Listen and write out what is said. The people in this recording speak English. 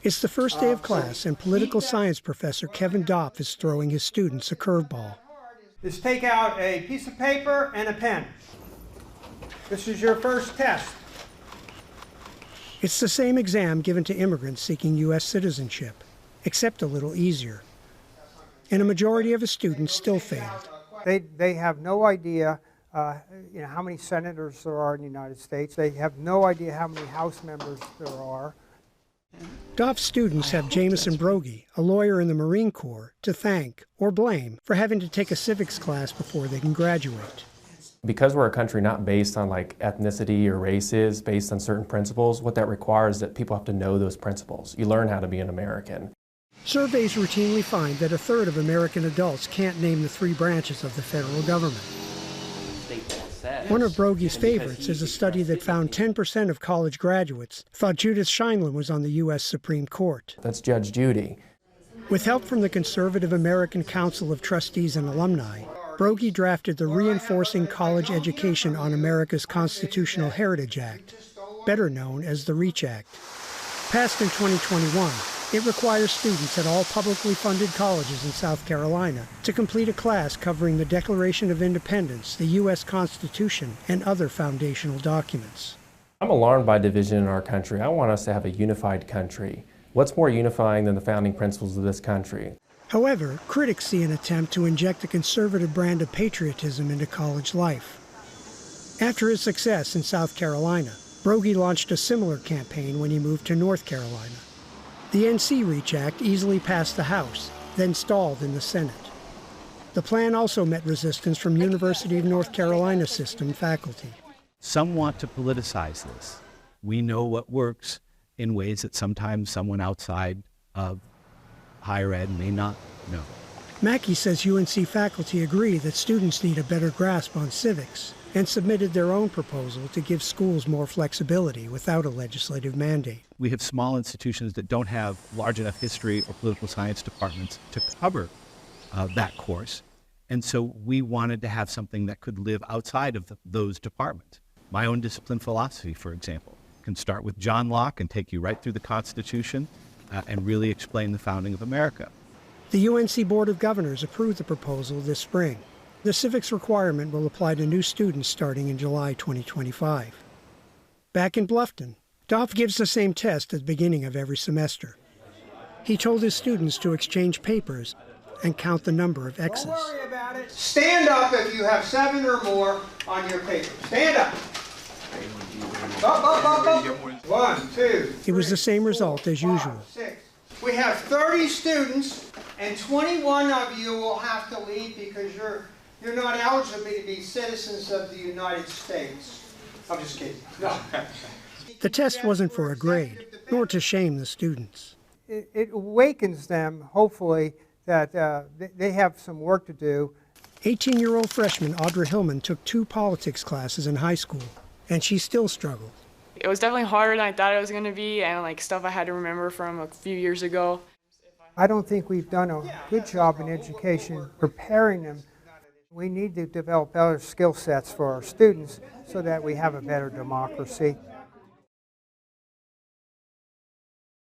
It's the first day of class, and political science professor Kevin Dopp is throwing his students a curveball. Is take out a piece of paper and a pen. This is your first test. It's the same exam given to immigrants seeking U.S. citizenship, except a little easier. And a majority of his students still failed. They have no idea how many senators there are in the United States. They have no idea how many House members there are. Dopp's students have Jameson Brody, a lawyer in the Marine Corps, to thank or blame for having to take a civics class before they can graduate. Because we're a country not based on ethnicity or races, based on certain principles, what that requires is that people have to know those principles. You learn how to be an American. Surveys routinely find that a third of American adults can't name the 3 branches of the federal government. One of Brogy's favorites is a study that found 10% of college graduates thought Judith Sheindlin was on the U.S. Supreme Court. That's Judge Judy. With help from the Conservative American Council of Trustees and Alumni, Brody drafted the Reinforcing College Education on America's Constitutional Heritage Act, better known as the REACH Act. Passed in 2021, it requires students at all publicly funded colleges in South Carolina to complete a class covering the Declaration of Independence, the U.S. Constitution, and other foundational documents. I'm alarmed by division in our country. I want us to have a unified country. What's more unifying than the founding principles of this country? However, critics see an attempt to inject a conservative brand of patriotism into college life. After his success in South Carolina, Brody launched a similar campaign when he moved to North Carolina. The NC REACH Act easily passed the House, then stalled in the Senate. The plan also met resistance from University of North Carolina system faculty. Some want to politicize this. We know what works in ways that sometimes someone outside of higher ed may not know. Mackey says UNC faculty agree that students need a better grasp on civics and submitted their own proposal to give schools more flexibility without a legislative mandate. We have small institutions that don't have large enough history or political science departments to cover that course. And so we wanted to have something that could live outside of those departments. My own discipline, philosophy, for example, can start with John Locke and take you right through the Constitution and really explain the founding of America. The UNC Board of Governors approved the proposal this spring. The civics requirement will apply to new students starting in July 2025. Back in Bluffton, Dopp gives the same test at the beginning of every semester. He told his students to exchange papers and count the number of X's. Don't worry about it. Stand up if you have 7 or more on your paper. Stand up. Up. 1, 2, 3, It was the same result as 4, usual. 5, 6. We have 30 students, and 21 of you will have to leave because you're not eligible to be citizens of the United States. I'm just kidding. No. The test wasn't for a grade, nor to shame the students. It awakens them, hopefully, that they have some work to do. 18-year-old freshman Audra Hillman took 2 politics classes in high school, and she still struggled. It was definitely harder than I thought it was going to be, and stuff I had to remember from a few years ago. I don't think we've done a good job in education preparing them. We need to develop better skill sets for our students so that we have a better democracy.